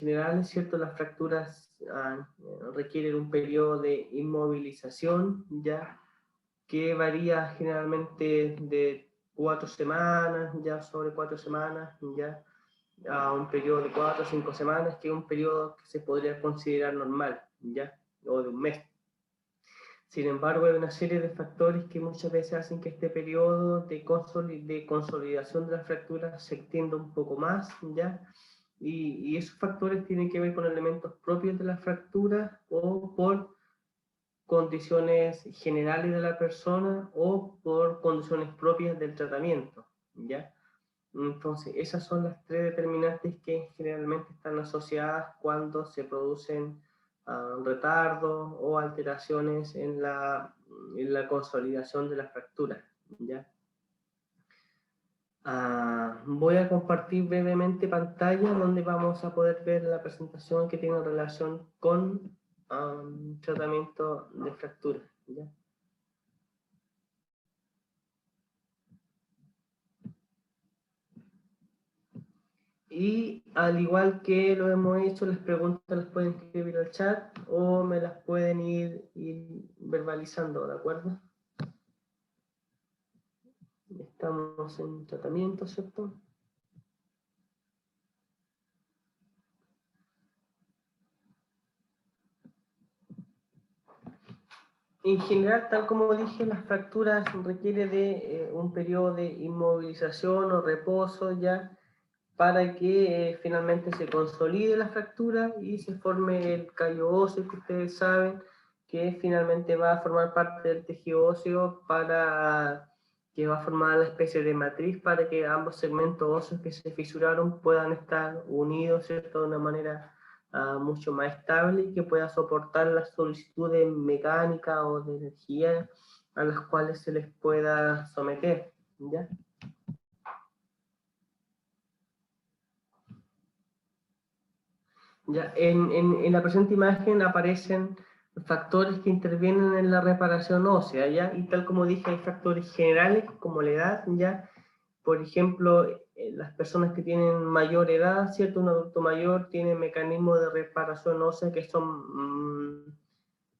general, ¿cierto? Las fracturas requieren un periodo de inmovilización, ¿ya? Que varía generalmente de 4 semanas, ya sobre 4 semanas, ya a un periodo de 4 o 5 semanas, que es un periodo que se podría considerar normal, ya, o de un mes. Sin embargo, hay una serie de factores que muchas veces hacen que este periodo de consolidación de las fracturas se extienda un poco más, ¿ya? Y esos factores tienen que ver con elementos propios de la fractura o por condiciones generales de la persona o por condiciones propias del tratamiento, ¿ya? Entonces, esas son las tres determinantes que generalmente están asociadas cuando se producen retardos o alteraciones en la consolidación de la fractura, ¿ya? Voy a compartir brevemente pantalla donde vamos a poder ver la presentación que tiene relación con tratamiento de fractura, ¿ya? Y al igual que lo hemos hecho, las preguntas las pueden escribir al chat o me las pueden ir verbalizando, ¿de acuerdo? Estamos en tratamiento, ¿cierto? En general, tal como dije, las fracturas requieren de un periodo de inmovilización o reposo ya para que finalmente se consolide la fractura y se forme el callo óseo que ustedes saben que finalmente va a formar parte del tejido óseo para que va a formar la especie de matriz para que ambos segmentos óseos que se fisuraron puedan estar unidos, ¿cierto? De una manera mucho más estable y que pueda soportar las solicitudes mecánicas o de energía a las cuales se les pueda someter, ¿ya? Ya, en la presente imagen aparecen factores que intervienen en la reparación ósea, ¿ya? Y tal como dije, hay factores generales como la edad, ¿ya? Por ejemplo, las personas que tienen mayor edad, ¿cierto? Un adulto mayor tiene mecanismos de reparación ósea que son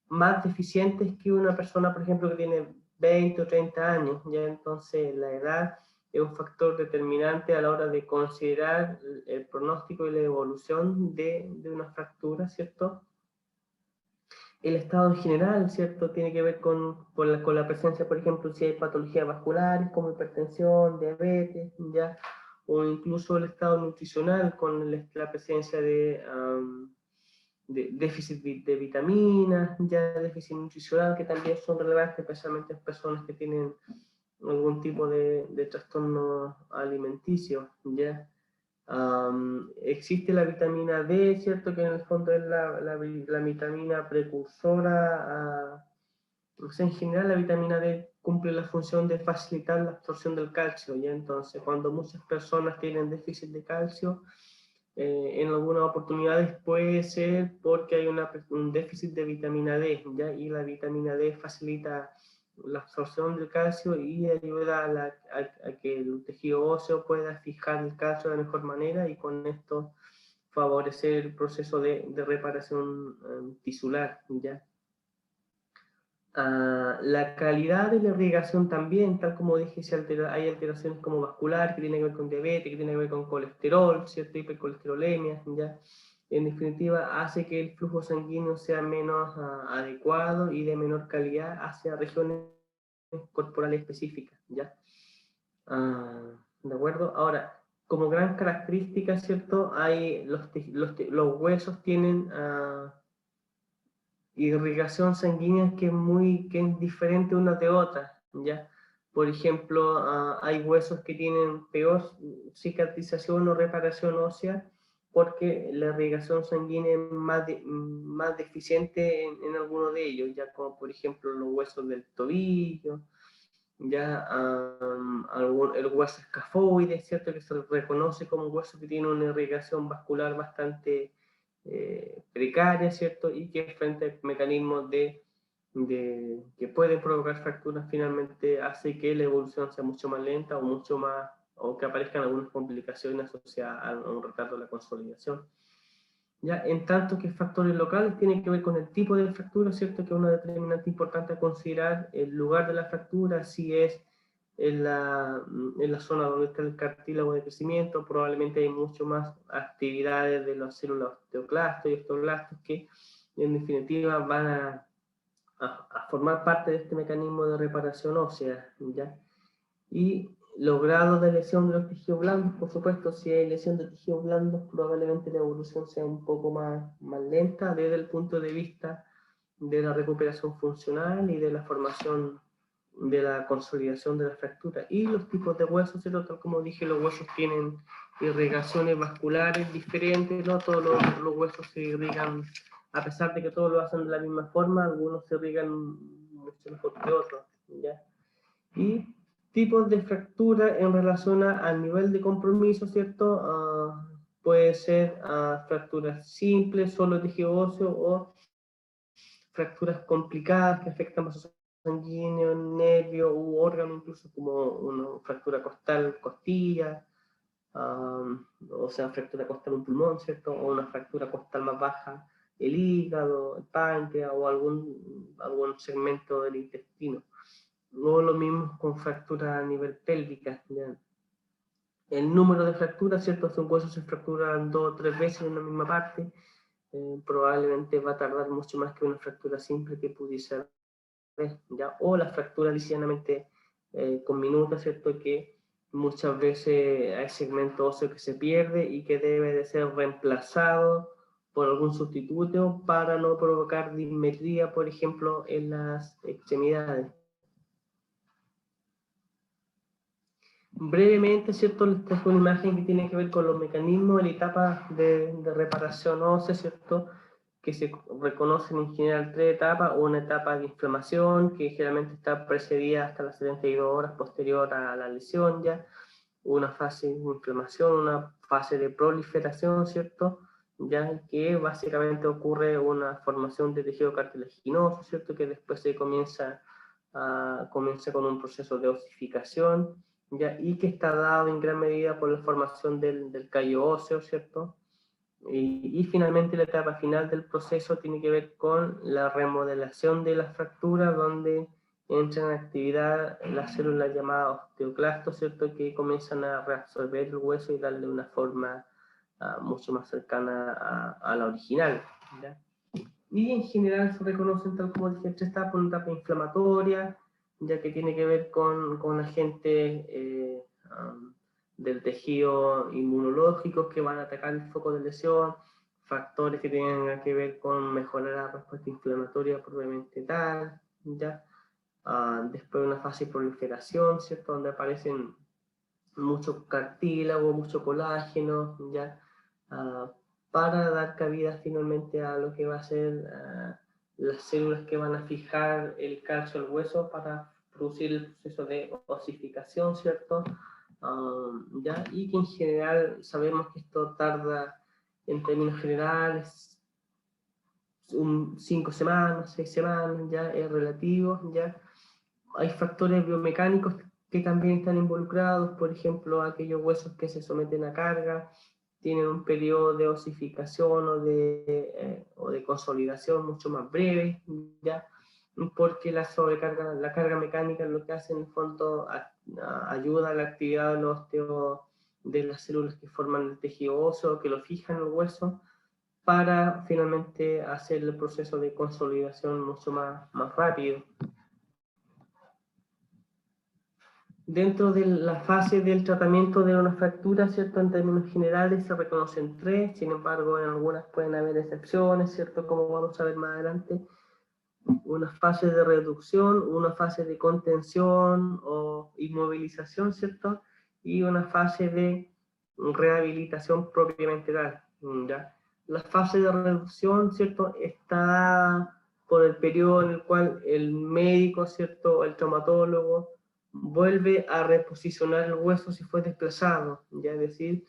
más deficientes que una persona, por ejemplo, que tiene 20 o 30 años, ¿ya? Entonces la edad es un factor determinante a la hora de considerar el pronóstico y la evolución de una fractura, ¿cierto? El estado en general, ¿cierto? Tiene que ver con la presencia, por ejemplo, si hay patologías vasculares como hipertensión, diabetes, ¿ya? O incluso el estado nutricional con la presencia de déficit de vitaminas, ya déficit nutricional, que también son relevantes, especialmente en personas que tienen algún tipo de trastorno alimenticio, ¿ya? Existe la vitamina D, ¿cierto? Que en el fondo es la vitamina precursora. O sea, en general la vitamina D cumple la función de facilitar la absorción del calcio, ¿ya? Entonces, cuando muchas personas tienen déficit de calcio, en algunas oportunidades puede ser porque hay un déficit de vitamina D, ¿ya? Y la vitamina D facilita la absorción del calcio y ayuda a que el tejido óseo pueda fijar el calcio de mejor manera y con esto favorecer el proceso de reparación tisular, ¿ya? La calidad de la irrigación también, tal como dije, hay alteraciones como vascular, que tiene que ver con diabetes, que tiene que ver con colesterol, ¿cierto? Hipercolesterolemia, ¿ya? En definitiva, hace que el flujo sanguíneo sea menos adecuado y de menor calidad hacia regiones corporales específicas, ¿ya? ¿De acuerdo? Ahora, como gran característica, ¿cierto? Hay los huesos tienen irrigación sanguínea que es diferente una de otra, ¿ya? Por ejemplo, hay huesos que tienen peor cicatrización o reparación ósea porque la irrigación sanguínea es más deficiente en alguno de ellos, ya como por ejemplo los huesos del tobillo, ya el hueso escafoide, ¿cierto? Que se reconoce como un hueso que tiene una irrigación vascular bastante precaria, ¿cierto? Y que frente a mecanismos que pueden provocar fracturas finalmente hace que la evolución sea mucho más lenta o mucho más, o que aparezcan algunas complicaciones asociadas a un retardo de la consolidación. ya, en tanto que factores locales tienen que ver con el tipo de fractura, ¿cierto? Que es una determinante importante a considerar, el lugar de la fractura, si es en la zona donde está el cartílago de crecimiento, probablemente hay mucho más actividades de las células osteoclastos y osteoblastos que en definitiva van a formar parte de este mecanismo de reparación ósea, ¿ya? Y los grados de lesión de los tejidos blandos, por supuesto, si hay lesión de tejidos blandos, probablemente la evolución sea un poco más lenta desde el punto de vista de la recuperación funcional y de la formación de la consolidación de la fractura. Y los tipos de huesos, ¿cierto? Tal como dije, los huesos tienen irrigaciones vasculares diferentes, no todos los huesos se irrigan, a pesar de que todos lo hacen de la misma forma, algunos se irrigan mucho mejor que otros, ¿ya? Y tipos de fractura en relación al nivel de compromiso, ¿cierto? Puede ser fracturas simples, solo tejido óseo, o fracturas complicadas que afectan vasos sanguíneos, nervios u órganos, incluso como una fractura costal, costilla, o sea, fractura costal un pulmón, ¿cierto? O una fractura costal más baja, el hígado, el páncreas o algún segmento del intestino. No lo mismo con fracturas a nivel pélvica, ¿ya? El número de fracturas, ¿cierto? Si un hueso se fractura 2 o 3 veces en una misma parte, probablemente va a tardar mucho más que una fractura simple que pudiese haber, ¿ya? O la fractura ligeramente con minutos, ¿cierto? Que muchas veces hay segmento óseo que se pierde y que debe de ser reemplazado por algún sustituto para no provocar dismetría, por ejemplo, en las extremidades. Brevemente, ¿cierto? Les trajo una imagen que tiene que ver con los mecanismos de la etapa de reparación ósea, ¿cierto? Que se reconocen en general 3 etapas: una etapa de inflamación, que generalmente está precedida hasta las 72 horas posterior a la lesión ya, una fase de inflamación, una fase de proliferación, ¿cierto? Ya que básicamente ocurre una formación de tejido cartilaginoso, ¿cierto? Que después se comienza con un proceso de osificación, ¿ya? Y que está dado en gran medida por la formación del callo óseo, ¿cierto? Y finalmente la etapa final del proceso tiene que ver con la remodelación de la fractura, donde entran en actividad las células llamadas osteoclastos, ¿cierto? Que comienzan a reabsorber el hueso y darle una forma mucho más cercana a la original, ¿ya? Y en general se reconocen, tal como dije, 3 etapas: una etapa inflamatoria, ya que tiene que ver con agentes del tejido inmunológico que van a atacar el foco de lesión, factores que tengan que ver con mejorar la respuesta inflamatoria propiamente tal, ¿ya? Después una fase de proliferación, ¿cierto? Donde aparecen mucho cartílago, mucho colágeno, ¿ya? Uh, para dar cabida finalmente a lo que va a ser las células que van a fijar el calcio al hueso para producir el proceso de osificación, ¿cierto? ¿Ya? Y que en general sabemos que esto tarda, en términos generales, 5 semanas, 6 semanas, ya es relativo, ya. Hay factores biomecánicos que también están involucrados, por ejemplo, aquellos huesos que se someten a carga tienen un periodo de osificación o de consolidación mucho más breve, ¿ya? Porque la sobrecarga, la carga mecánica lo que hace en el fondo ayuda a la actividad de de las células que forman el tejido óseo, que lo fijan en el hueso, para finalmente hacer el proceso de consolidación mucho más rápido. Dentro de la fase del tratamiento de una fractura, ¿cierto? En términos generales se reconocen 3, sin embargo en algunas pueden haber excepciones, ¿cierto? Como vamos a ver más adelante. Una fase de reducción, una fase de contención o inmovilización, ¿cierto? Y una fase de rehabilitación propiamente tal, ¿ya? La fase de reducción, ¿cierto? Está por el periodo en el cual el médico, ¿cierto? El traumatólogo vuelve a reposicionar el hueso si fue desplazado, ya, es decir,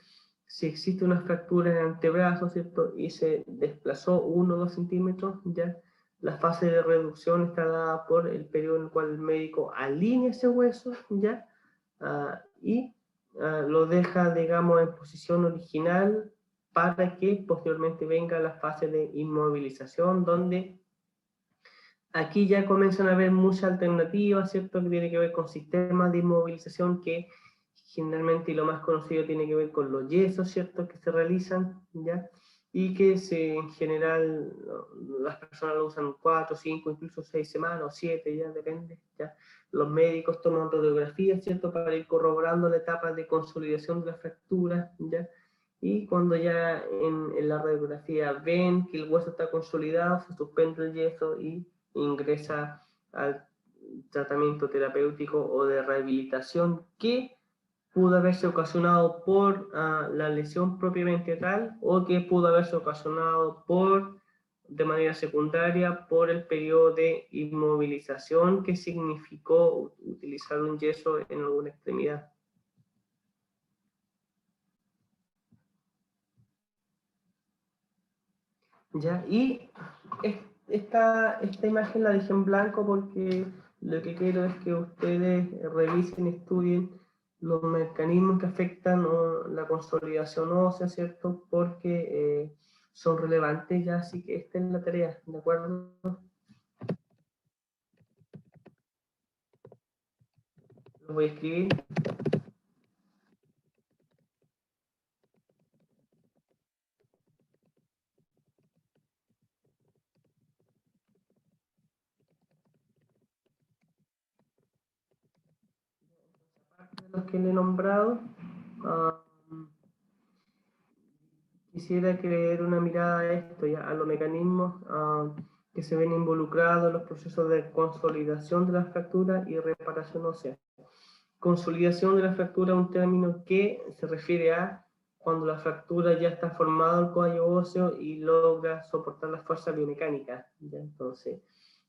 si existe una fractura en el antebrazo, ¿cierto? Y se desplazó 1 o 2 centímetros, ya, la fase de reducción está dada por el periodo en el cual el médico alinea ese hueso, ya, y lo deja, digamos, en posición original para que posteriormente venga la fase de inmovilización, donde aquí ya comienzan a haber muchas alternativas, ¿cierto? Que tiene que ver con sistemas de inmovilización que generalmente, y lo más conocido, tiene que ver con los yesos, ¿cierto? Que se realizan, ¿ya? Y que en general las personas lo usan 4, 5, incluso 6 semanas o 7, ya depende, ¿ya? Los médicos toman radiografías, ¿cierto? Para ir corroborando la etapa de consolidación de la fractura, ¿ya? Y cuando ya en la radiografía ven que el hueso está consolidado, se suspende el yeso y ingresa al tratamiento terapéutico o de rehabilitación que pudo haberse ocasionado por la lesión propiamente tal, o que pudo haberse ocasionado de manera secundaria por el periodo de inmovilización que significó utilizar un yeso en alguna extremidad. ¿Ya? Y esta imagen la dejé en blanco porque lo que quiero es que ustedes revisen, estudien los mecanismos que afectan la consolidación ósea, ¿cierto? Porque son relevantes ya, así que esta es la tarea, ¿de acuerdo? Lo voy a escribir. Los que le he nombrado, quisiera que le diera una mirada a esto, ya, a los mecanismos que se ven involucrados en los procesos de consolidación de la fractura y reparación ósea. Consolidación de la fractura es un término que se refiere a cuando la fractura ya está formado el cuello óseo y logra soportar las fuerzas biomecánicas. ¿Ya? Entonces,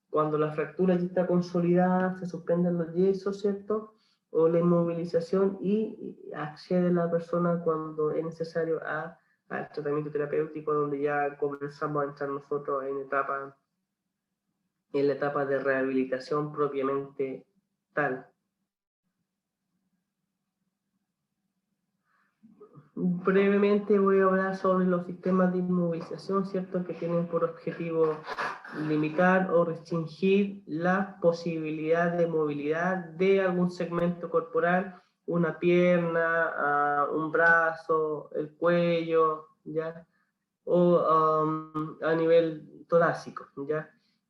cuando la fractura ya está consolidada, se suspenden los yesos, ¿cierto? O la inmovilización y accede la persona cuando es necesario al tratamiento terapéutico, donde ya comenzamos a entrar nosotros en la etapa de rehabilitación propiamente tal. Brevemente voy a hablar sobre los sistemas de inmovilización, ¿cierto? Que tienen por objetivo limitar o restringir la posibilidad de movilidad de algún segmento corporal, una pierna, un brazo, el cuello, ¿ya? O a nivel torácico, ¿ya?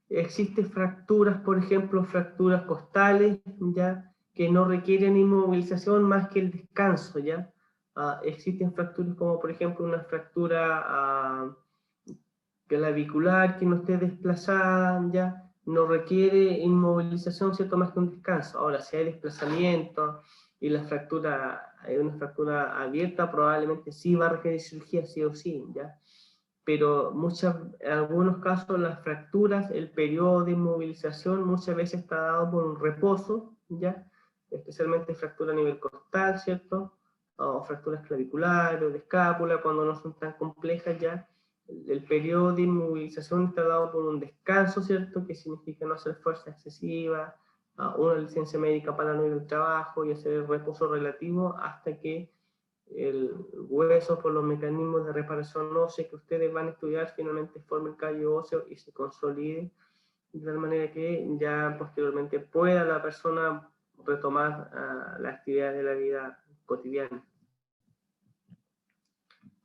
Existen fracturas, por ejemplo, fracturas costales, ¿ya? Que no requieren inmovilización más que el descanso, ¿ya? Existen fracturas como, por ejemplo, una fractura clavicular que no esté desplazada, ¿ya? No requiere inmovilización, ¿cierto? Más que un descanso. Ahora, si hay desplazamiento y la fractura es una fractura abierta, probablemente sí va a requerir cirugía, sí o sí, ¿ya? Pero en algunos casos las fracturas, el periodo de inmovilización muchas veces está dado por un reposo, ¿ya? Especialmente fractura a nivel costal, ¿cierto? O fracturas claviculares o de escápula, cuando no son tan complejas ya. El periodo de inmovilización está dado por un descanso, ¿cierto? Que significa no hacer fuerza excesiva, una licencia médica para no ir al trabajo y hacer el reposo relativo hasta que el hueso, por los mecanismos de reparación ósea que ustedes van a estudiar, finalmente forme el callo óseo y se consolide, de tal manera que ya posteriormente pueda la persona retomar la actividad de la vida cotidiana.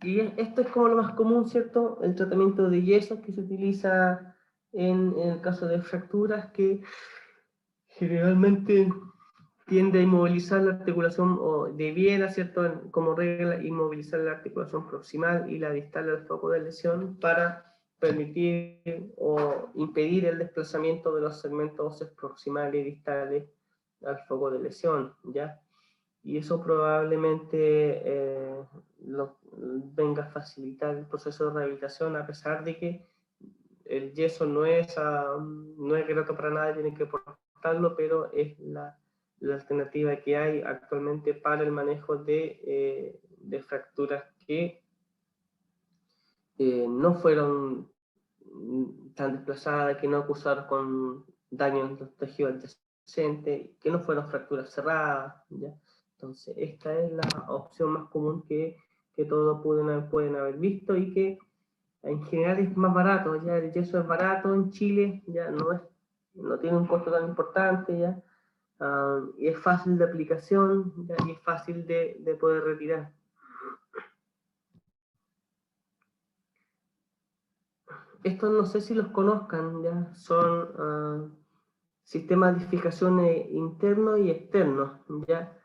Y esto es como lo más común, ¿cierto? El tratamiento de yesos que se utiliza en el caso de fracturas, que generalmente tiende a inmovilizar la articulación, o debiera, ¿cierto? Como regla, inmovilizar la articulación proximal y la distal del foco de lesión para permitir o impedir el desplazamiento de los segmentos óseos proximales y distales al foco de lesión, ¿ya? Y eso probablemente venga a facilitar el proceso de rehabilitación, a pesar de que el yeso no es grato para nadie, tienen que portarlo, pero es la alternativa que hay actualmente para el manejo de fracturas que no fueron tan desplazadas, que no acusaron con daño en los tejidos adyacentes, que no fueron fracturas cerradas, ¿ya? Entonces, esta es la opción más común que que todos pueden haber visto y que en general es más barato, ya el yeso es barato en Chile, ya no tiene un costo tan importante, ya, y es fácil de aplicación, ya, y es fácil de poder retirar. Estos no sé si los conozcan, ya, son sistemas de fijación internos y externos, ya.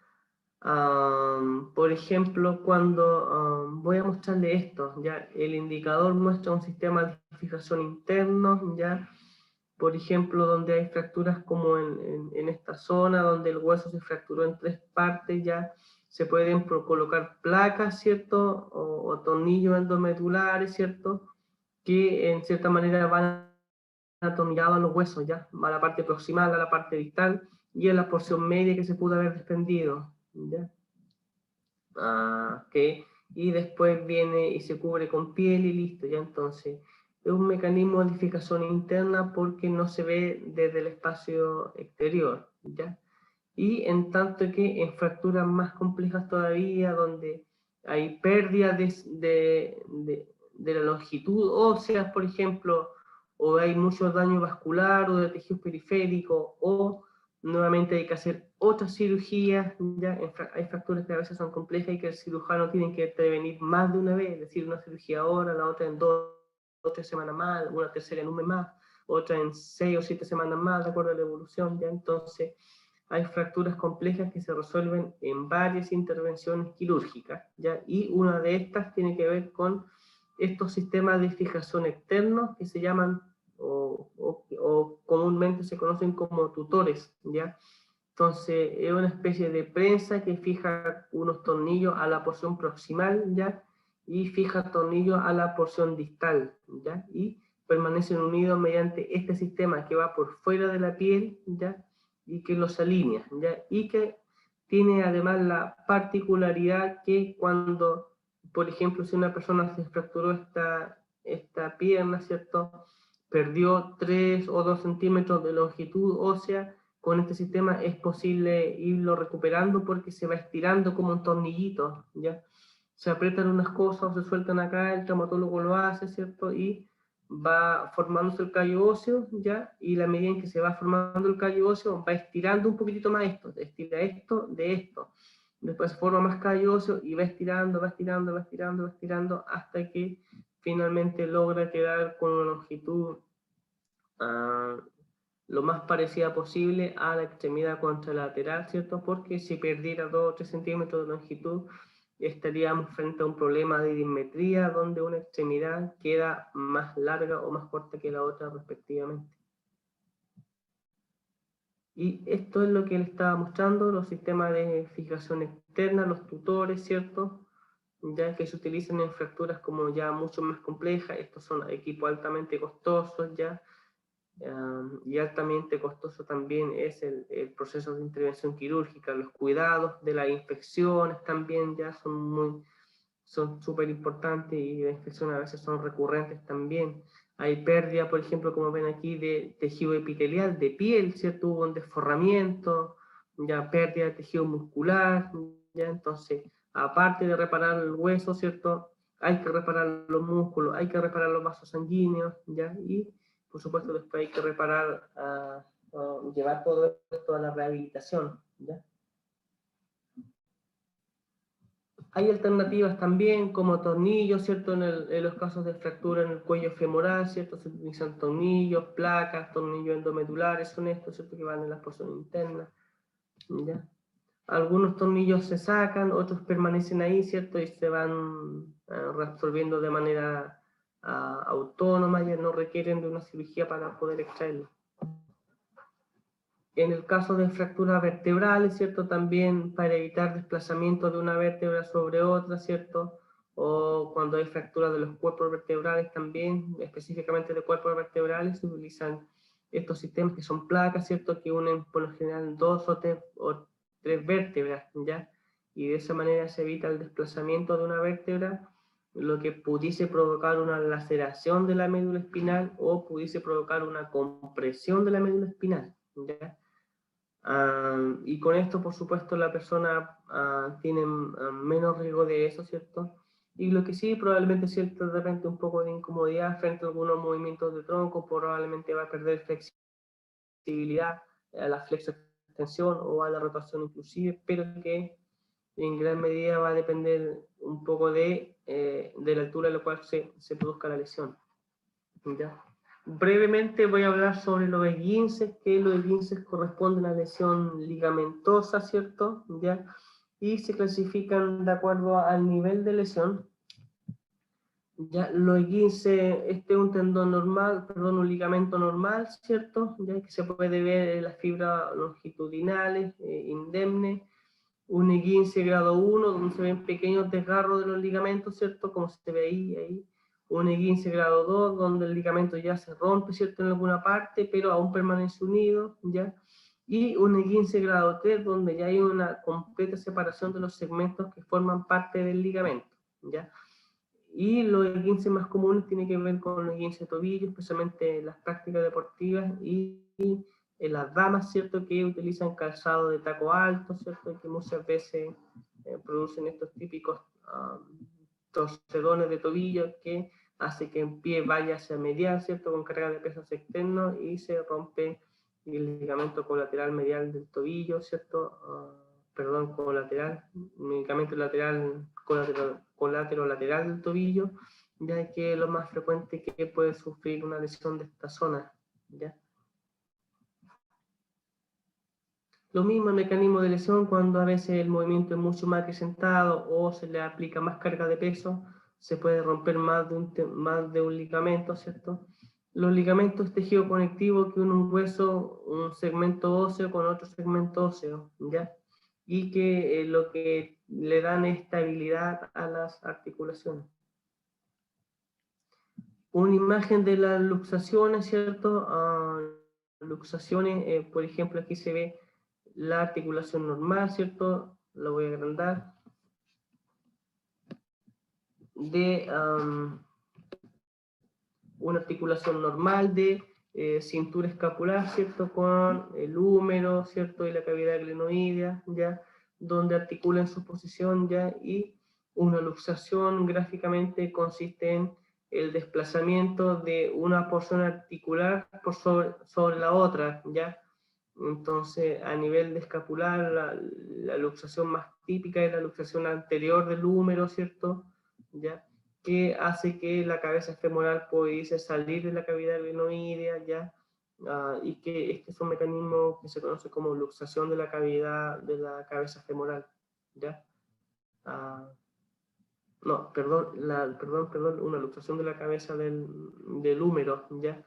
Por ejemplo, cuando voy a mostrarle esto, ya el indicador muestra un sistema de fijación interno, ya, por ejemplo, donde hay fracturas como en esta zona, donde el hueso se fracturó en 3 partes, ya se pueden colocar placas, ¿cierto? O tornillos endomedulares, ¿cierto? Que en cierta manera van atornillados a los huesos, ya, a la parte proximal, a la parte distal, y en la porción media que se pudo haber desprendido, ¿ya? Y después viene y se cubre con piel y listo, ya. Entonces es un mecanismo de fijación interna porque no se ve desde el espacio exterior, ya. Y en tanto que en fracturas más complejas todavía, donde hay pérdida de la longitud ósea, por ejemplo, o hay mucho daño vascular o de tejidos periféricos, o nuevamente hay que hacer otra cirugía, ya hay fracturas que a veces son complejas y que el cirujano tiene que intervenir más de una vez, es decir, una cirugía ahora, la otra en 2 o 3 semanas más, una tercera en un mes más, otra en 6 o 7 semanas más, de acuerdo a la evolución, ya. Entonces hay fracturas complejas que se resuelven en varias intervenciones quirúrgicas, ¿ya? Y una de estas tiene que ver con estos sistemas de fijación externos que se llaman o comúnmente se conocen como tutores, ¿ya? Entonces es una especie de prensa que fija unos tornillos a la porción proximal, ¿ya? Y fija tornillos a la porción distal, ¿ya? Y permanecen unidos mediante este sistema que va por fuera de la piel, ¿ya? Y que los alinea, ¿ya? Y que tiene además la particularidad que cuando, por ejemplo, si una persona se fracturó esta pierna, ¿cierto? Perdió 3 o 2 centímetros de longitud ósea, con este sistema es posible irlo recuperando porque se va estirando como un tornillito, ¿ya? Se aprietan unas cosas o se sueltan acá, el traumatólogo lo hace, ¿cierto? Y va formándose el callo óseo, ¿ya? Y la medida en que se va formando el callo óseo, va estirando un poquitito más esto, estira esto de esto. Después se forma más callo óseo y va estirando, va estirando, va estirando, va estirando, hasta que finalmente logra quedar con una longitud lo más parecida posible a la extremidad contralateral, ¿cierto? Porque si perdiera 2 o 3 centímetros de longitud, estaríamos frente a un problema de dismetría donde una extremidad queda más larga o más corta que la otra respectivamente. Y esto es lo que le estaba mostrando, los sistemas de fijación externa, los tutores, ¿cierto? Ya que se utilizan en fracturas como ya mucho más complejas, estos son equipos altamente costosos, ya. Y altamente costoso también es el proceso de intervención quirúrgica, los cuidados de las infecciones también ya son súper importantes y las infecciones a veces son recurrentes también. Hay pérdida, por ejemplo, como ven aquí, de tejido epitelial, de piel, ¿cierto? Hubo un desforramiento, ya pérdida de tejido muscular, ya entonces, aparte de reparar el hueso, ¿cierto? Hay que reparar los músculos, hay que reparar los vasos sanguíneos, ¿ya? Y, por supuesto, después hay que reparar, llevar todo esto a la rehabilitación, ¿ya? Hay alternativas también, como tornillos, ¿cierto? En los casos de fractura en el cuello femoral, ¿cierto? Se utilizan tornillos, placas, tornillos endomedulares, son estos, ¿cierto? Que van en la porción interna, ¿ya? Algunos tornillos se sacan, otros permanecen ahí, ¿cierto? Y se van reabsorbiendo de manera autónoma, ya no requieren de una cirugía para poder extraerlos. En el caso de fracturas vertebrales, ¿cierto? También para evitar desplazamiento de una vértebra sobre otra, ¿cierto? O cuando hay fracturas de los cuerpos vertebrales también, específicamente de cuerpos vertebrales, se utilizan estos sistemas que son placas, ¿cierto? Que unen por lo general 2 o 3 vértebras, ¿ya? Y de esa manera se evita el desplazamiento de una vértebra, lo que pudiese provocar una laceración de la médula espinal o pudiese provocar una compresión de la médula espinal, ¿ya? Y con esto, por supuesto, la persona tiene menos riesgo de eso, ¿cierto? Y lo que sí, probablemente siente de repente un poco de incomodidad frente a algunos movimientos de tronco, probablemente va a perder flexibilidad a la flexo-extensión o a la rotación inclusive, pero que en gran medida va a depender un poco de la altura a la cual se produzca la lesión. ¿Ya? Brevemente voy a hablar sobre los esguinces, que los esguinces corresponden a lesión ligamentosa, ¿cierto? ¿Ya? Y se clasifican de acuerdo al nivel de lesión. Ya, los esguinces, este es un tendón normal, perdón, un ligamento normal, ¿cierto? Ya que se puede ver en las fibras longitudinales, indemnes, un esguince grado 1, donde se ven pequeños desgarros de los ligamentos, ¿cierto? Como se ve ahí. Un esguince grado 2, donde el ligamento ya se rompe, ¿cierto? En alguna parte, pero aún permanece unido, ¿ya? Y un esguince grado 3, donde ya hay una completa separación de los segmentos que forman parte del ligamento, ¿ya? Y los esguinces más comunes tienen que ver con los esguinces de tobillo, especialmente en las prácticas deportivas y en las damas, ¿cierto? Que utilizan calzado de taco alto, ¿cierto? Que muchas veces producen estos típicos torcedones de tobillo que hace que el pie vaya hacia medial, ¿cierto? Con carga de pesas externos y se rompe el ligamento colateral medial del tobillo, ¿cierto? Perdón, colateral, ligamento lateral, colateral del tobillo, ya que es lo más frecuente que puede sufrir una lesión de esta zona, ¿ya? Lo mismo el mecanismo de lesión cuando a veces el movimiento es mucho más acrecentado o se le aplica más carga de peso, se puede romper más de un ligamento, ¿cierto? Los ligamentos es tejido conectivo que une un hueso, un segmento óseo con otro segmento óseo, ¿ya? Y que lo que le dan estabilidad a las articulaciones. Una imagen de las luxaciones, ¿cierto? Luxaciones, por ejemplo, aquí se ve la articulación normal, ¿cierto? Lo voy a agrandar. De una articulación normal de cintura escapular, ¿cierto? Con el húmero, ¿cierto? Y la cavidad glenoidea, ¿ya? Donde articulan su posición, ¿ya? Y una luxación gráficamente consiste en el desplazamiento de una porción articular por sobre la otra, ¿ya? Entonces, a nivel de escapular, la luxación más típica es la luxación anterior del húmero, ¿cierto? ¿Ya? Que hace que la cabeza femoral pudiese salir de la cavidad glenoidea, ¿ya? Y que este es un mecanismo que se conoce como luxación de la cavidad de la cabeza femoral, ¿ya? No, perdón, una luxación de la cabeza del húmero, ¿ya?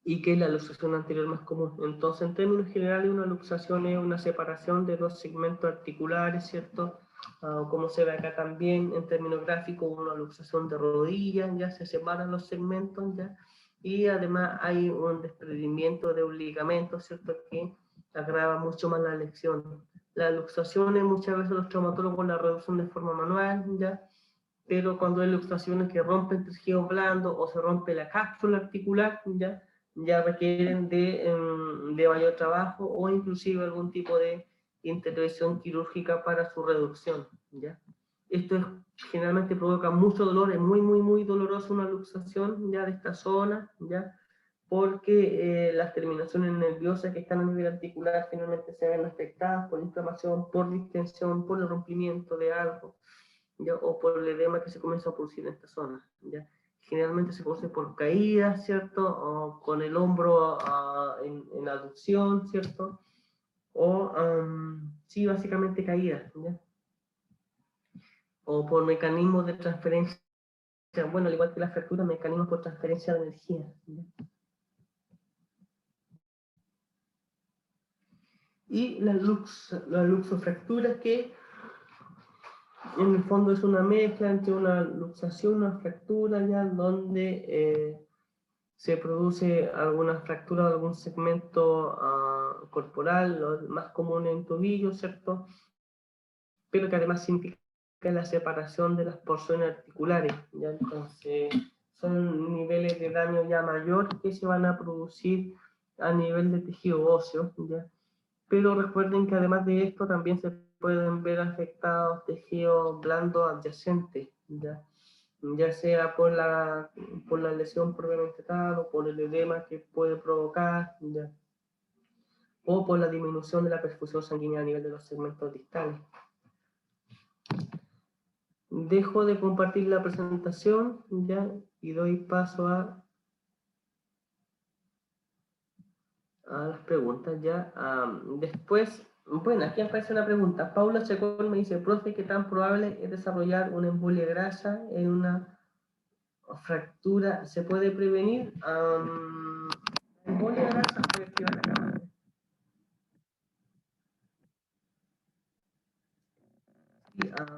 Y que es la luxación anterior más común. Entonces, en términos generales, una luxación es una separación de dos segmentos articulares, ¿cierto? Como se ve acá también, en términos gráficos, una luxación de rodillas, ya se separan los segmentos, ya. Y además hay un desprendimiento de un ligamento, ¿cierto? Que agrava mucho más la lesión. Las luxaciones muchas veces los traumatólogos la reducen de forma manual, ya, pero cuando hay luxaciones que rompen tejido blando o se rompe la cápsula articular, ya requieren de mayor trabajo o inclusive algún tipo de intervención quirúrgica para su reducción, ¿ya? Esto generalmente provoca mucho dolor, es muy doloroso una luxación, ¿ya? De esta zona, ¿ya? Porque las terminaciones nerviosas que están a nivel articular finalmente se ven afectadas por inflamación, por distensión, por el rompimiento de algo, ¿ya? O por el edema que se comienza a producir en esta zona, ¿ya? Generalmente se produce por caídas, ¿cierto? O con el hombro en aducción, ¿cierto? O, sí, básicamente caídas, ¿ya? O por mecanismos de transferencia, bueno, al igual que la fractura, mecanismos por transferencia de energía, ¿ya? Y la luxofractura, que en el fondo es una mezcla entre una luxación y una fractura, ya, donde se produce alguna fractura de algún segmento corporal, lo más común en tobillo, ¿cierto? Pero que además significa la separación de las porciones articulares, ¿ya? Entonces, son niveles de daño ya mayor que se van a producir a nivel de tejido óseo, ¿ya? Pero recuerden que además de esto también se pueden ver afectados tejidos blandos adyacentes, ya sea por la lesión propiamente tal o por el edema que puede provocar, o por la disminución de la perfusión sanguínea a nivel de los segmentos distales. Dejo de compartir la presentación y doy paso a las preguntas. Después, bueno, aquí aparece una pregunta. Paula Chacón me dice, profe, ¿qué tan probable es desarrollar una embolia grasa en una fractura? ¿Se puede prevenir? Embolia grasa puede activar la cámara.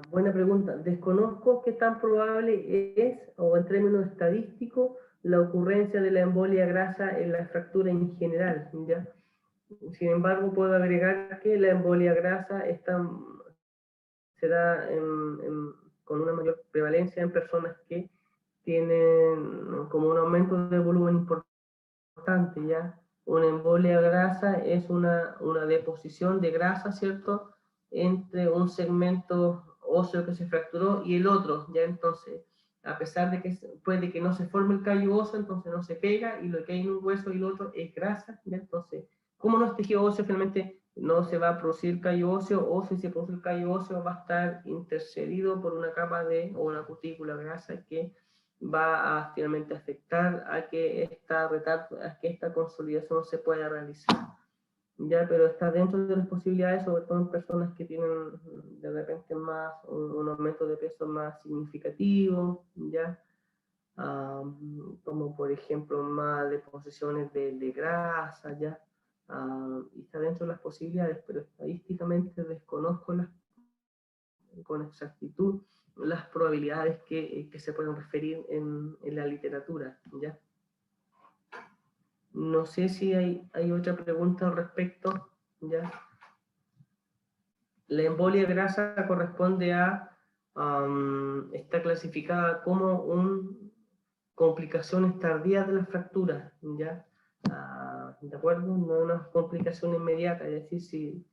Buena pregunta. Desconozco qué tan probable es, o en términos estadísticos, la ocurrencia de la embolia grasa en la fractura en general, ¿ya? Sin embargo, puedo agregar que la embolia grasa se da con una mayor prevalencia en personas que tienen como un aumento de volumen importante, ¿ya? Una embolia grasa es una deposición de grasa, ¿cierto?, entre un segmento óseo que se fracturó y el otro, ¿ya? Entonces, a pesar de que puede que no se forme el callo óseo, entonces no se pega, y lo que hay en un hueso y el otro es grasa, ¿ya? Entonces, como no es tejido óseo, finalmente no se va a producir callo óseo, o si se produce el callo óseo va a estar intercedido por una capa o una cutícula grasa que va a finalmente afectar a que esta consolidación se pueda realizar. Pero está dentro de las posibilidades, sobre todo en personas que tienen de repente un aumento de peso más significativo, como por ejemplo más deposiciones de grasa, y está dentro de las posibilidades, pero estadísticamente desconozco con exactitud las probabilidades que se pueden referir en la literatura, ¿ya? No sé si hay otra pregunta al respecto, ¿ya? La embolia grasa corresponde está clasificada como complicaciones tardías de la fractura, ¿ya? ¿De acuerdo? No es una complicación inmediata, es decir, si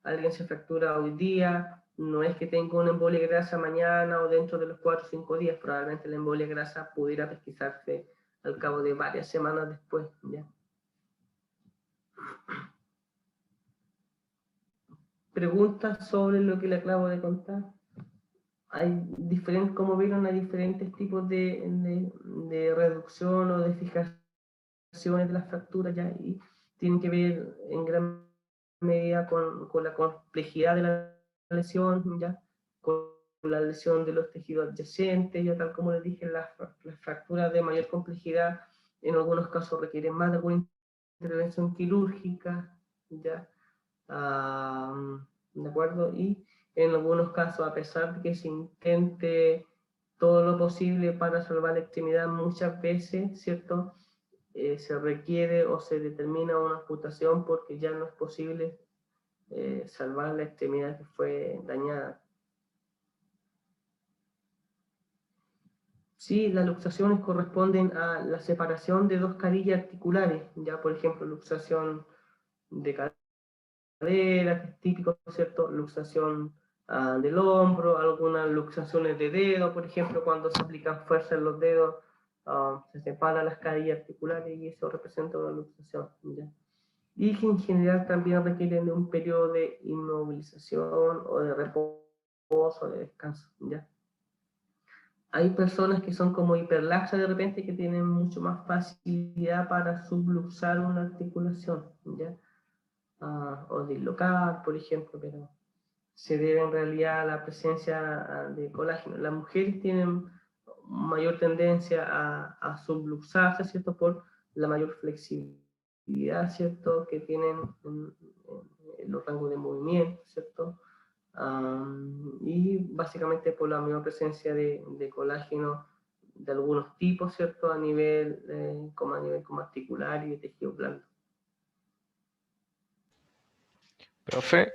alguien se fractura hoy día, no es que tenga una embolia grasa mañana o dentro de los 4 o 5 días, probablemente la embolia grasa pudiera pesquisarse al cabo de varias semanas después, ¿ya? Preguntas sobre lo que le acabo de contar. Como vieron, hay diferentes tipos de reducción o de fijaciones de las fracturas, y tienen que ver en gran medida con la complejidad de la lesión, con la lesión de los tejidos adyacentes, tal como les dije, las fracturas de mayor complejidad en algunos casos requieren más de alguna intervención quirúrgica, ¿de acuerdo? Y en algunos casos, a pesar de que se intente todo lo posible para salvar la extremidad, muchas veces, ¿cierto?, se requiere o se determina una amputación porque ya no es posible salvar la extremidad que fue dañada. Sí, las luxaciones corresponden a la separación de dos carillas articulares, por ejemplo, luxación de cadera, que es típico, ¿cierto? Luxación del hombro, algunas luxaciones de dedo, por ejemplo, cuando se aplican fuerza en los dedos, se separan las carillas articulares y eso representa una luxación, Y que en general también requieren de un periodo de inmovilización o de reposo, de descanso, Hay personas que son como hiperlaxas de repente, que tienen mucho más facilidad para subluxar una articulación, o dislocar, por ejemplo, pero se debe en realidad a la presencia de colágeno. Las mujeres tienen mayor tendencia a subluxarse, ¿cierto?, por la mayor flexibilidad, ¿cierto?, que tienen en los rangos de movimiento, ¿cierto? Y básicamente por la misma presencia de colágeno de algunos tipos, ¿cierto?, a nivel como articular y de tejido blando. Profe,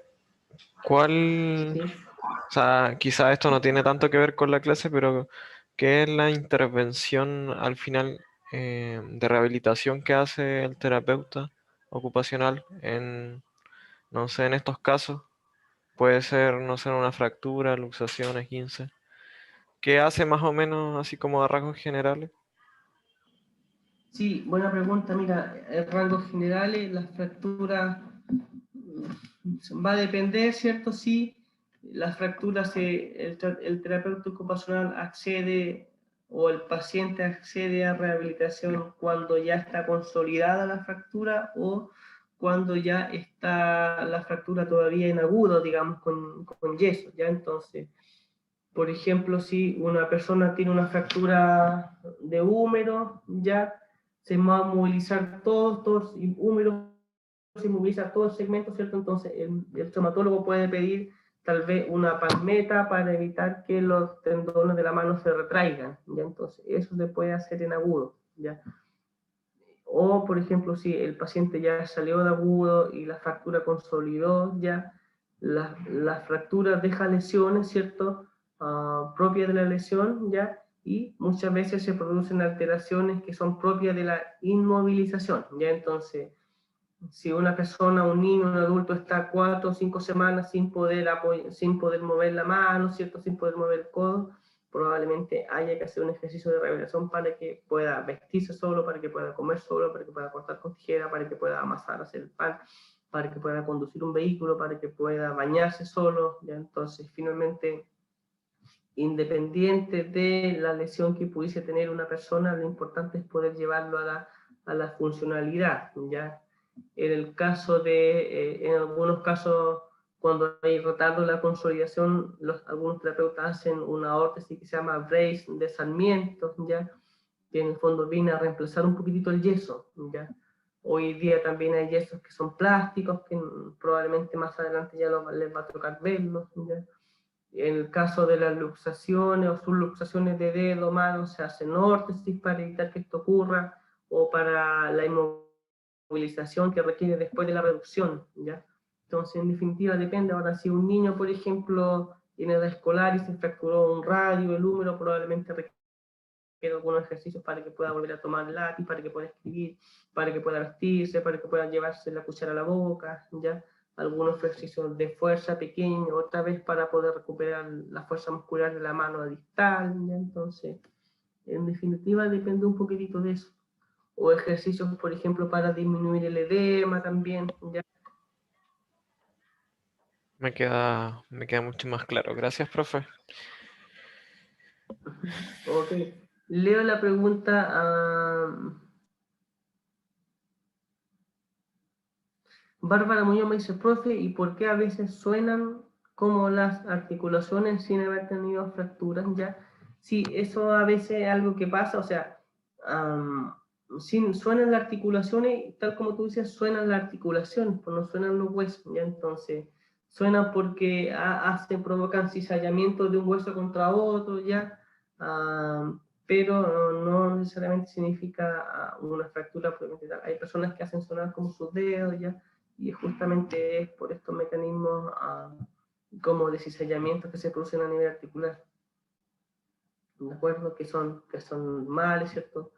¿cuál? ¿Sí? O sea, quizá esto no tiene tanto que ver con la clase, pero ¿qué es la intervención al final de rehabilitación que hace el terapeuta ocupacional no sé, en estos casos? Puede ser, no sé, una fractura, luxación, esguince. ¿Qué hace más o menos así como a rasgos generales? Sí, buena pregunta. Mira, en rangos generales, las fracturas va a depender, ¿cierto? Si las fracturas, el terapeuta ocupacional accede o el paciente accede a rehabilitación cuando ya está consolidada la fractura o cuando ya está la fractura todavía en agudo, digamos, con yeso, ¿ya? Entonces, por ejemplo, si una persona tiene una fractura de húmero, ya se va a movilizar todos húmeros, se moviliza todo el segmento, ¿cierto? Entonces el traumatólogo puede pedir tal vez una palmeta para evitar que los tendones de la mano se retraigan, ¿ya? Entonces eso se puede hacer en agudo, ¿ya? O, por ejemplo, si el paciente ya salió de agudo y la fractura consolidó, ya la fractura deja lesiones, ¿cierto? Propias de la lesión, ¿ya? Y muchas veces se producen alteraciones que son propias de la inmovilización, ¿ya? Entonces, si una persona, un niño, un adulto está 4 o 5 semanas sin poder mover la mano, ¿cierto? Sin poder mover el codo, probablemente haya que hacer un ejercicio de rehabilitación para que pueda vestirse solo, para que pueda comer solo, para que pueda cortar con tijera, para que pueda amasar, hacer el pan, para que pueda conducir un vehículo, para que pueda bañarse solo, ¿ya? Entonces, finalmente, independiente de la lesión que pudiese tener una persona, lo importante es poder llevarlo a la funcionalidad, ¿ya? En el caso en algunos casos, cuando hay retardo en la consolidación, algunos terapeutas hacen una órtesis que se llama brace de Sarmiento, ¿ya? Que en el fondo viene a reemplazar un poquitito el yeso, ¿ya? Hoy día también hay yesos que son plásticos, que probablemente más adelante ya les va a tocar verlos, ¿ya? En el caso de las luxaciones o subluxaciones de dedo, mano, se hacen órtesis para evitar que esto ocurra, o para la inmovilización que requiere después de la reducción, ¿ya? Entonces, en definitiva, depende. Ahora, si un niño, por ejemplo, en edad escolar y se fracturó un radio, el húmero, probablemente requiere algunos ejercicios para que pueda volver a tomar el lápiz, para que pueda escribir, para que pueda vestirse, para que pueda llevarse la cuchara a la boca, ¿ya? Algunos ejercicios de fuerza pequeños, otra vez para poder recuperar la fuerza muscular de la mano distal, ¿ya? Entonces, en definitiva, depende un poquitito de eso. O ejercicios, por ejemplo, para disminuir el edema también, ¿ya? Me queda mucho más claro. Gracias, profe. Ok. Leo la pregunta a Bárbara Muñoz. Me dice, profe, ¿y por qué a veces suenan como las articulaciones sin haber tenido fracturas? Ya, sí, eso a veces es algo que pasa, o sea, suenan las articulaciones, tal como tú dices, suenan las articulaciones, pues no suenan los huesos, ya. Entonces suenan porque provocan cizallamiento de un hueso contra otro, ya. Pero no necesariamente significa una fractura. Hay personas que hacen sonar como sus dedos, ya, y justamente es por estos mecanismos como de cizallamiento que se producen a nivel articular, ¿de acuerdo? Que son normales, ¿cierto?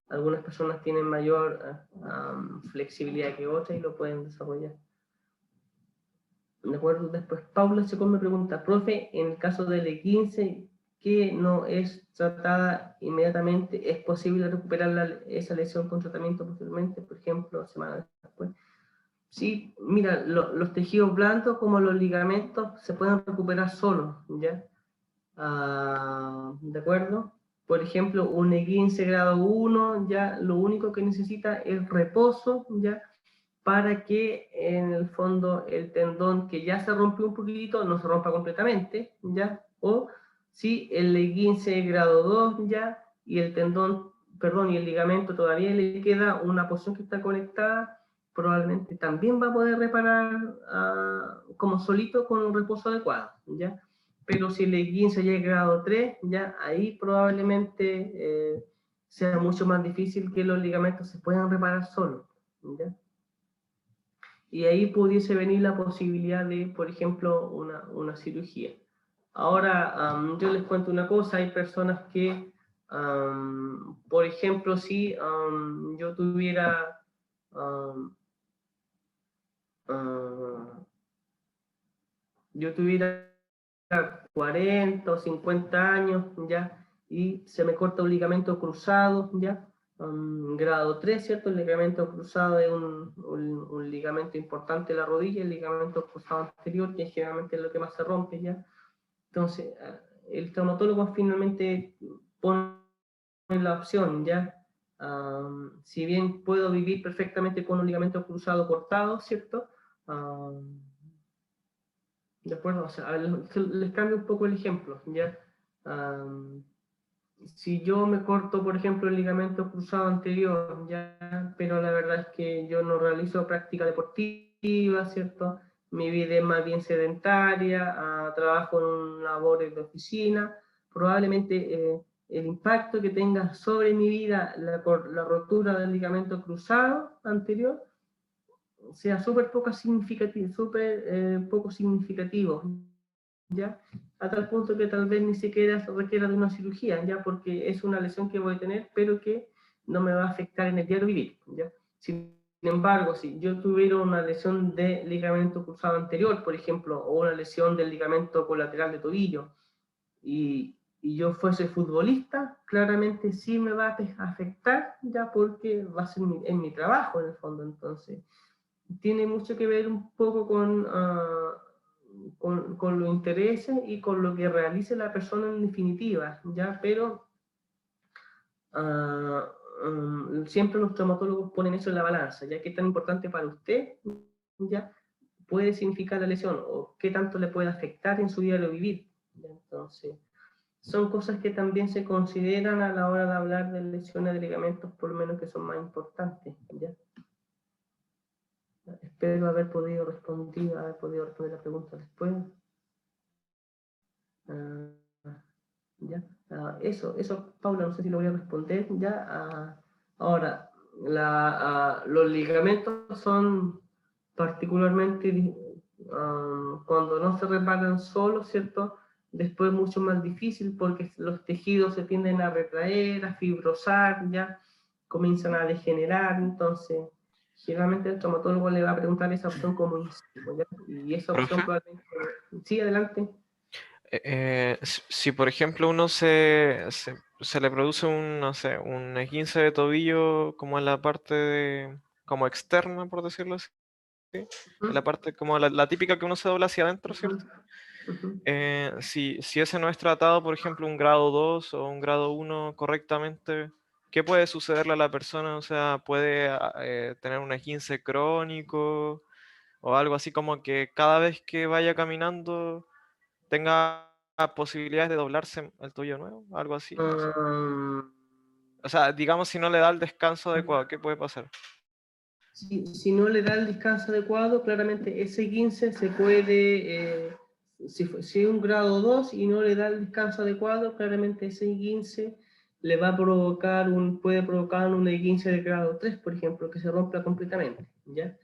Algunas personas tienen mayor flexibilidad que otras y lo pueden desarrollar. ¿De acuerdo? Después Paula Chacón me pregunta, profe, en el caso del E15 que no es tratada inmediatamente, ¿es posible recuperar esa lesión con tratamiento posteriormente, por ejemplo, semanas después? Sí, mira, los tejidos blandos como los ligamentos se pueden recuperar solos, ¿ya? ¿De acuerdo? Por ejemplo, un E15 grado 1, ya lo único que necesita es reposo, ¿ya? Para que en el fondo el tendón que ya se rompió un poquitito no se rompa completamente, ¿ya? O si el E15 grado 2 ya y el tendón, perdón, y el ligamento todavía le queda una porción que está conectada, probablemente también va a poder reparar como solito con un reposo adecuado, ¿ya? Pero si el E15 ya es grado 3, ya ahí probablemente sea mucho más difícil que los ligamentos se puedan reparar solos, ¿ya? Y ahí pudiese venir la posibilidad de, por ejemplo, una cirugía. Ahora, yo les cuento una cosa, hay personas que, por ejemplo, si yo tuviera um, uh, yo tuviera 40 o 50 años, ¿ya? Y se me corta un ligamento cruzado, ¿ya? Grado 3, ¿cierto? El ligamento cruzado es un ligamento importante de la rodilla, el ligamento cruzado anterior, que generalmente es lo que más se rompe, ¿ya? Entonces, el traumatólogo finalmente pone la opción, ¿ya? Si bien puedo vivir perfectamente con un ligamento cruzado cortado, ¿cierto? De acuerdo, o sea, les cambio un poco el ejemplo, ¿ya? Um, si yo me corto, por ejemplo, el ligamento cruzado anterior, ¿ya? Pero la verdad es que yo no realizo práctica deportiva, ¿cierto? Mi vida es más bien sedentaria, trabajo en labores de oficina, probablemente el impacto que tenga sobre mi vida la rotura del ligamento cruzado anterior sea súper poco significativo, ¿ya? A tal punto que tal vez ni siquiera se requiera de una cirugía, ¿ya? Porque es una lesión que voy a tener, pero que no me va a afectar en el diario vivir, ¿ya? Sin embargo, si yo tuviera una lesión de ligamento cruzado anterior, por ejemplo, o una lesión del ligamento colateral de tobillo, y yo fuese futbolista, claramente sí me va a afectar, ya porque va a ser en mi trabajo en el fondo, entonces tiene mucho que ver un poco con los intereses y con lo que realice la persona en definitiva, ¿ya? Pero siempre los traumatólogos ponen eso en la balanza, ya que es tan importante para usted, ¿ya? Puede significar la lesión o qué tanto le puede afectar en su diario vivir, ¿ya? Entonces, son cosas que también se consideran a la hora de hablar de lesiones de ligamentos, por lo menos que son más importantes, ¿ya? Espero haber podido responder la pregunta después. Ya. Eso, Paula, no sé si lo voy a responder ya. Ahora, los ligamentos son particularmente cuando no se reparan solos, ¿cierto? Después mucho más difícil porque los tejidos se tienden a retraer, a fibrosar, ya comienzan a degenerar, entonces generalmente el traumatólogo le va a preguntar esa opción como inciso, ¿ya? Y esa opción Profe, probablemente... Sí, adelante. si por ejemplo uno se le produce un, no sé, un esguince de tobillo como en la parte como externa, por decirlo así, en Uh la -huh. parte como la típica que uno se dobla hacia adentro, Uh -huh. ¿cierto? Uh -huh. Si ese no es tratado, por ejemplo, un grado 2 o un grado 1 correctamente, ¿qué puede sucederle a la persona? O sea, puede tener un esguince crónico o algo así como que cada vez que vaya caminando tenga posibilidades de doblarse el tobillo nuevo, algo así, no sé. O sea, digamos si no le da el descanso adecuado, ¿qué puede pasar? Si no le da el descanso adecuado, claramente ese 15 se puede, si es un grado 2 y no le da el descanso adecuado, claramente ese 15 le va a provocar puede provocar un 15 de grado 3, por ejemplo, que se rompa completamente, ¿ya?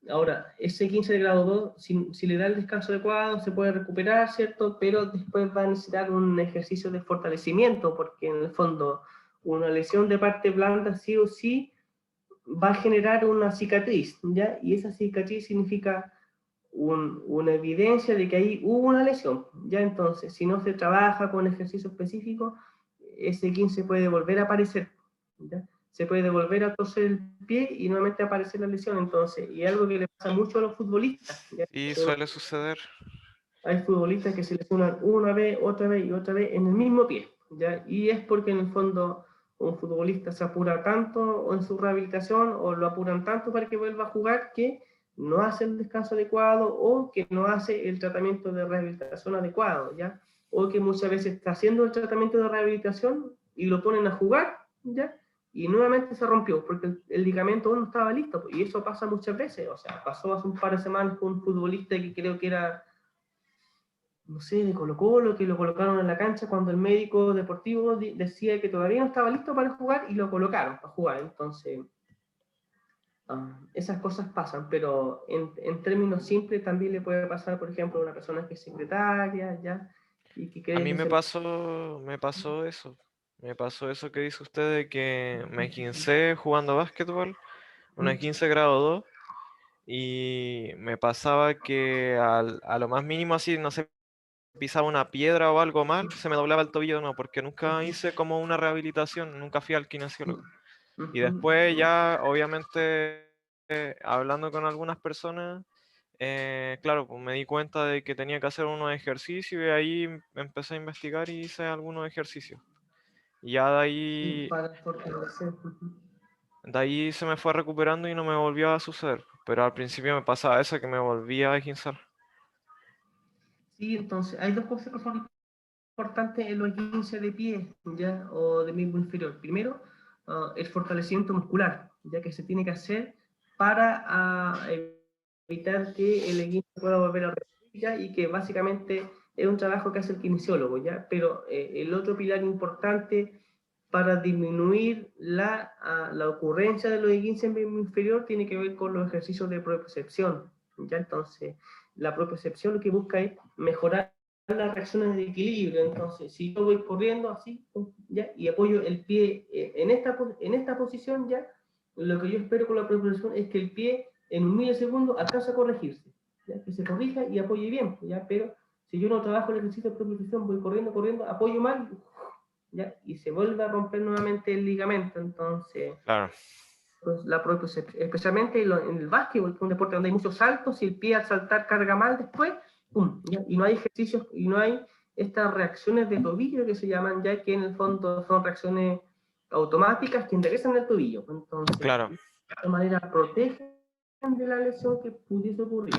Ahora, ese 15 de grado 2, si le da el descanso adecuado, se puede recuperar, ¿cierto? Pero después va a necesitar un ejercicio de fortalecimiento, porque en el fondo una lesión de parte blanda sí o sí va a generar una cicatriz, ¿ya? Y esa cicatriz significa una evidencia de que ahí hubo una lesión, ¿ya? Entonces, si no se trabaja con ejercicio específico, ese 15 puede volver a aparecer, ¿ya? Se puede volver a torcer el pie y nuevamente aparecer la lesión, entonces, y algo que le pasa mucho a los futbolistas, ¿ya? Sí, suele suceder. Hay futbolistas que se lesionan una vez, otra vez y otra vez en el mismo pie, ¿ya? Y es porque en el fondo un futbolista se apura tanto en su rehabilitación o lo apuran tanto para que vuelva a jugar que no hace el descanso adecuado o que no hace el tratamiento de rehabilitación adecuado, ¿ya? O que muchas veces está haciendo el tratamiento de rehabilitación y lo ponen a jugar, ¿ya? Y nuevamente se rompió porque el ligamento no estaba listo. Y eso pasa muchas veces. O sea, pasó hace un par de semanas con un futbolista que creo que era no sé, de Colo Colo, que lo colocaron en la cancha cuando el médico deportivo decía que todavía no estaba listo para jugar y lo colocaron para jugar. Entonces, esas cosas pasan, pero en términos simples también le puede pasar, por ejemplo, a una persona que es secretaria, ¿ya? Y que A cree mí que se... me pasó eso. Me pasó eso que dice usted de que me esguincé jugando básquetbol, un esguince grado 2, y me pasaba que a lo más mínimo así, no sé, pisaba una piedra o algo mal, se me doblaba el tobillo, no, porque nunca hice como una rehabilitación, nunca fui al kinesiólogo. Y Ujú. después ya, obviamente, hablando con algunas personas, claro, pues me di cuenta de que tenía que hacer unos ejercicios y ahí empecé a investigar y hice algunos ejercicios. Y ya Sí, para fortalecer. Ujú. de ahí se me fue recuperando y no me volvió a suceder. Pero al principio me pasaba eso, que me volvía a esguinzar. Sí, entonces hay dos cosas que son importantes en los 15 de pie, ¿ya? O de miembro inferior. Primero, el fortalecimiento muscular, ya que se tiene que hacer para evitar que el esguince pueda volver a repetir, ¿ya? Y que básicamente es un trabajo que hace el kinesiólogo, ¿ya? Pero el otro pilar importante para disminuir la ocurrencia de los esguinces en miembro inferior tiene que ver con los ejercicios de propiocepción, ¿ya? Entonces, la propiocepción lo que busca es mejorar las reacciones de equilibrio. Entonces, si yo voy corriendo así, ¿ya? Y apoyo el pie en esta posición, ¿ya? Lo que yo espero con la propulsión es que el pie en un milisegundo alcance a corregirse, ¿ya? Que se corrija y apoye bien, ¿ya? Pero si yo no trabajo el ejercicio de propulsión, voy corriendo, corriendo, apoyo mal, ¿ya? Y se vuelve a romper nuevamente el ligamento. Entonces, Claro, pues, la propiocepción, especialmente en el básquetbol, que es un deporte donde hay muchos saltos, si el pie al saltar carga mal después, ¡pum! ¿Ya? Y no hay ejercicios, y no hay estas reacciones de tobillo que se llaman, ya que en el fondo son reacciones automáticas que enderezan el tobillo. Entonces, claro. de esta manera protegen de la lesión que pudiese ocurrir.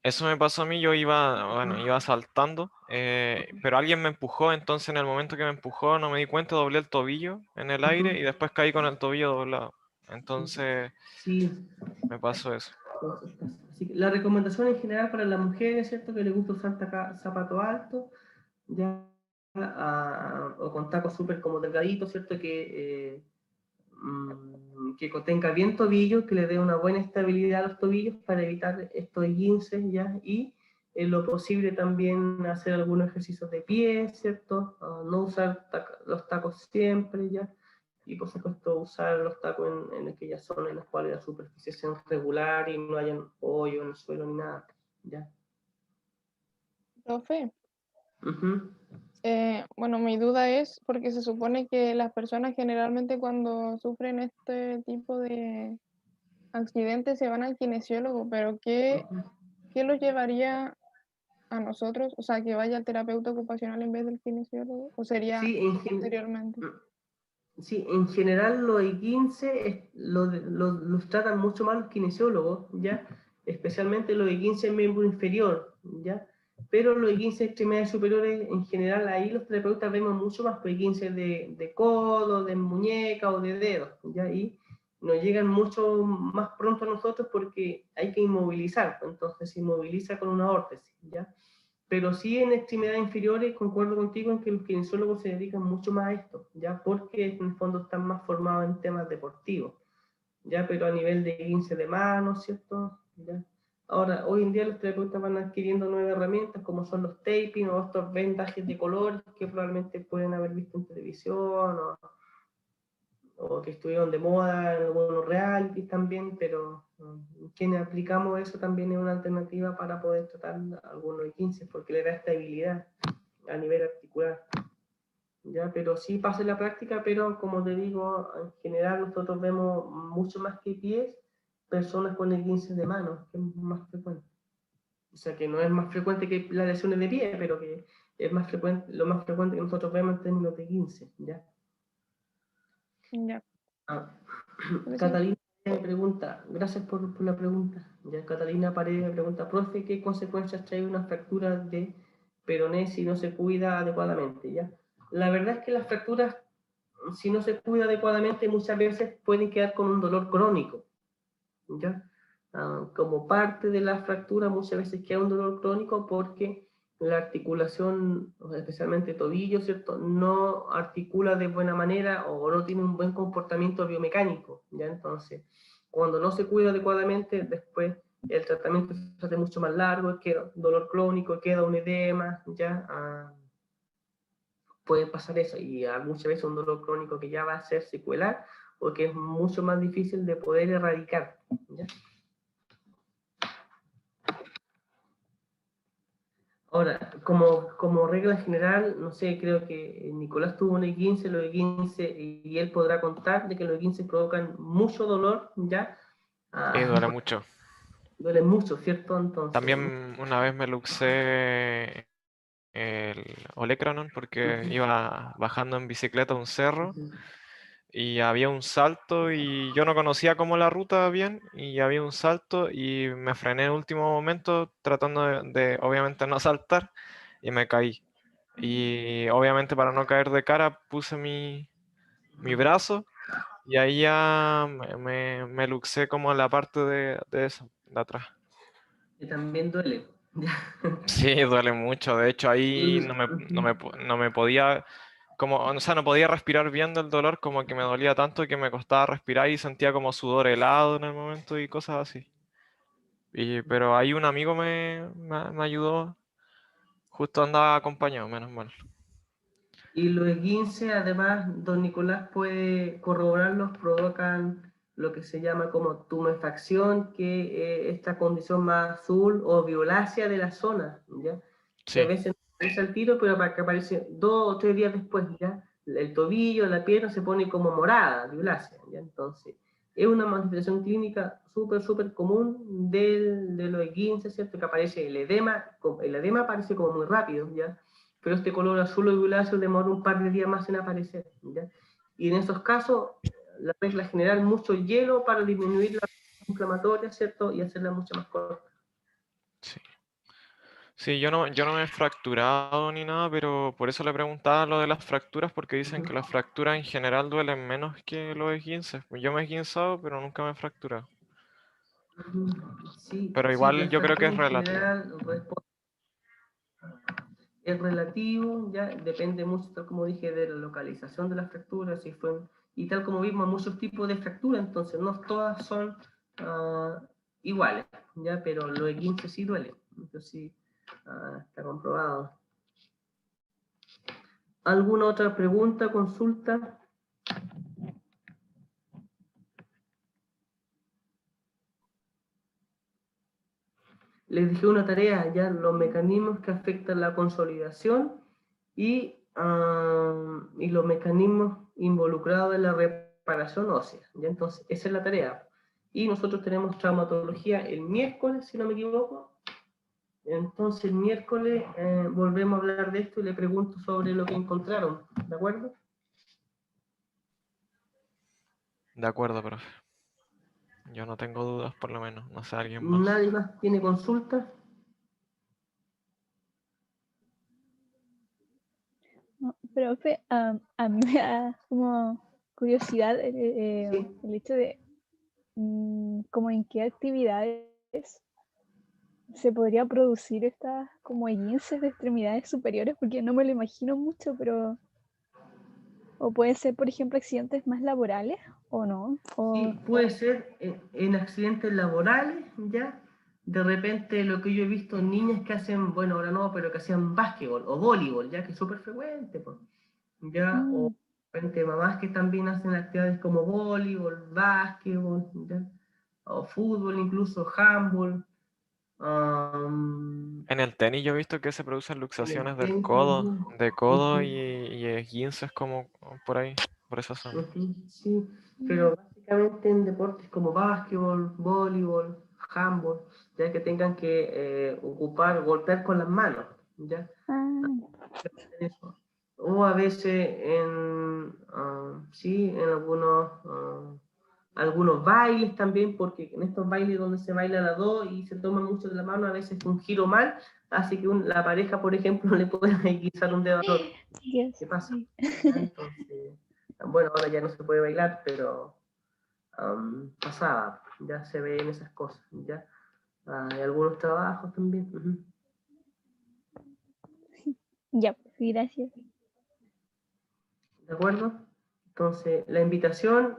Eso me pasó a mí, yo iba, bueno, iba saltando, pero alguien me empujó, entonces en el momento que me empujó no me di cuenta, doblé el tobillo en el Uh aire -huh. y después caí con el tobillo doblado. Entonces Sí, me pasó eso. así que la recomendación en general para las mujeres, ¿cierto? Que les gusta usar zapatos altos, ya, o con tacos súper como delgaditos, ¿cierto? Que contenga bien tobillos, que le dé una buena estabilidad a los tobillos para evitar estos esguinces, ¿ya? Y en lo posible también hacer algunos ejercicios de pie, ¿cierto? No usar los tacos siempre, ¿ya? Y por supuesto usar los tacos en aquellas zonas en las cuales la superficie sea regular y no haya hoyo en el suelo ni nada, ¿ya? Profe, Uh-huh. bueno, mi duda es porque se supone que las personas generalmente cuando sufren este tipo de accidentes se van al kinesiólogo, pero Uh-huh. ¿qué los llevaría a nosotros? O sea, que vaya al terapeuta ocupacional en vez del kinesiólogo, o sería Sí, posteriormente. sí, en general los E15 los tratan mucho más los kinesiólogos, ¿ya? Especialmente los E15 en miembro inferior, ¿ya? Pero los E15 extremidades superiores, en general, ahí los terapeutas vemos mucho más pues, E15 de codo, de muñeca o de dedos, ¿ya? Y nos llegan mucho más pronto a nosotros porque hay que inmovilizar, entonces se inmoviliza con una órtesis, ¿ya? Pero sí en extremidades inferiores concuerdo contigo en que los kinesiólogos se dedican mucho más a esto, ya porque en el fondo están más formados en temas deportivos, ya pero a nivel de 15 de manos, ¿cierto? ¿Ya? Ahora, hoy en día los terapeutas van adquiriendo nuevas herramientas como son los taping o estos vendajes de colores que probablemente pueden haber visto en televisión o que estuvieron de moda en algunos realities también, pero quienes aplicamos eso también es una alternativa para poder tratar algunos de 15 porque le da estabilidad a nivel articular. ¿Ya? Pero sí pasa en la práctica, pero como te digo, en general nosotros vemos mucho más que pies, personas con el 15 de mano, que es más frecuente. O sea, que no es más frecuente que las lesiones de pie, pero que es más frecuente, lo más frecuente que nosotros vemos en términos de 15, ¿ya? Ya. Ah. Entonces, Catalina me pregunta, gracias por la pregunta. Ya Catalina Paredes me pregunta, profe, ¿qué consecuencias trae una fractura de peroné si no se cuida adecuadamente? ¿Ya? La verdad es que las fracturas, si no se cuida adecuadamente, muchas veces pueden quedar con un dolor crónico. ¿Ya? Como parte de la fractura, muchas veces queda un dolor crónico porque la articulación, especialmente tobillo, ¿cierto? No articula de buena manera o no tiene un buen comportamiento biomecánico, ¿ya? Entonces, cuando no se cuida adecuadamente, después el tratamiento se hace mucho más largo, queda dolor crónico, queda un edema, ¿ya? Puede pasar eso y muchas veces un dolor crónico que ya va a ser secuelar o que es mucho más difícil de poder erradicar, ¿ya? Ahora, como regla general, no sé, creo que Nicolás tuvo un E15, los E15, y él podrá contar de que los E15 provocan mucho dolor, ¿ya? Y Ah, duele mucho. duele mucho, ¿cierto? Entonces, También una vez me luxé el olecranon porque ujú, iba bajando en bicicleta un cerro ujú. y había un salto y yo no conocía como la ruta bien y había un salto y me frené en el último momento tratando obviamente no saltar y me caí. Y obviamente para no caer de cara puse mi brazo y ahí ya me luxé como en la parte de eso, de atrás. Que también duele. ¿Ya? Sí, duele mucho. De hecho, ahí Ujú. no me podía, como, o sea, no podía respirar bien del dolor, como que me dolía tanto que me costaba respirar y sentía como sudor helado en el momento y cosas así. Pero ahí un amigo me ayudó, justo andaba acompañado, menos mal. Y los E15, además, don Nicolás puede corroborarlos, provocan lo que se llama como tumefacción, que es esta condición más azul o violácea de la zona, ¿ya? Que a Sí, veces no aparece al tiro, pero para que aparece 2 o 3 días después, ¿ya? El tobillo, la pierna se pone como morada, violácea, ¿ya? Entonces, es una manifestación clínica súper, súper común de los E15, ¿cierto? Que aparece el edema aparece como muy rápido, ¿ya? Pero este color azul o violáceo demora un par de días más en aparecer, ¿ya? Y en esos casos, la regla general, mucho hielo para disminuir la inflamatoria, ¿cierto? Y hacerla mucho más corta. sí. Sí, yo no me he fracturado ni nada, pero por eso le preguntaba lo de las fracturas, porque dicen que las fracturas en general duelen menos que los esguinces. Yo me he esguinzado, pero nunca me he fracturado. Sí, Pero sí, igual la yo creo que fractura es en relativo. general es relativo, ya depende mucho, tal como dije, de la localización de la fractura, si fue, y tal como vimos, muchos tipos de fractura, entonces no todas son iguales, ya, pero los esguinces sí duelen, eso sí está comprobado. ¿Alguna otra pregunta, consulta? Les dejé una tarea, ya los mecanismos que afectan la consolidación y los mecanismos involucrados en la reparación ósea. ¿Ya? Entonces, esa es la tarea. Y nosotros tenemos traumatología el miércoles, si no me equivoco. Entonces, el miércoles volvemos a hablar de esto y le pregunto sobre lo que encontraron. ¿De acuerdo? De acuerdo, profe. Yo no tengo dudas, por lo menos. No sé, alguien más. ¿Nadie más tiene consulta? No, profe, a mí me da como curiosidad Sí. el hecho de como en qué actividades se podría producir estas como esguinces de extremidades superiores, porque no me lo imagino mucho, pero o puede ser, por ejemplo, accidentes más laborales o no, Sí, puede ser en accidentes laborales, ¿ya? De repente lo que yo he visto en niñas que hacen, bueno, ahora no, pero que hacían básquetbol o voleibol, ya que es súper frecuente, pues, ¿ya? O mm, de repente mamás que también hacen actividades como voleibol, básquetbol, ¿ya? O fútbol, incluso handball, En el tenis yo he visto que se producen en el luxaciones del tenis codo, también. de codo Ujú. y esguinces como por ahí, por esa zona. Ujú, sí, mm, pero básicamente en deportes como básquetbol, voleibol, handball, ya que tengan que golpear con las manos, ¿ya? ah, Eso. O a veces sí, en algunos bailes también, porque en estos bailes donde se baila a dos y se toma mucho de la mano, a veces un giro mal, así que la pareja, por ejemplo, le puede guisar un dedo al otro. Dios, ¿Qué pasa? sí. ¿Ya? Entonces, bueno, ahora ya no se puede bailar, pero pasaba, ya se ven esas cosas, ¿ya? Hay algunos trabajos también. Ujú. Ya, pues, sí, gracias. ¿De acuerdo? Entonces, la invitación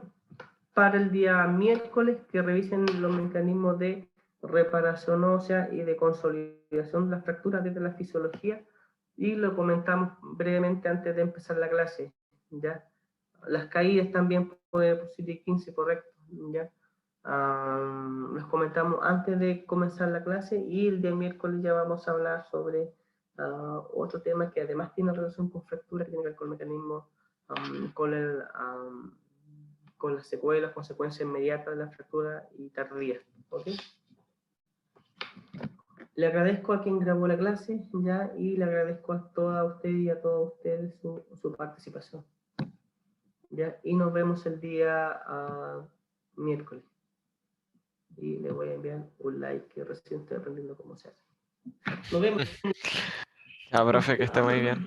para el día miércoles que revisen los mecanismos de reparación ósea y de consolidación de las fracturas desde la fisiología y lo comentamos brevemente antes de empezar la clase, ¿ya? Las caídas también puede producir 15, correcto, ¿ya? Los comentamos antes de comenzar la clase y el día miércoles ya vamos a hablar sobre Otro tema que además tiene relación con fractura, que tiene que ver con el mecanismo, con las secuelas, consecuencias inmediatas de la fractura y tardías. ¿Ok? Le agradezco a quien grabó la clase ya y le agradezco a toda usted y a todos ustedes su participación. ¿Ya? Y nos vemos el día miércoles. Y le voy a enviar un like que recién estoy aprendiendo cómo se hace. Nos vemos. Ya, profe, que esté muy bien.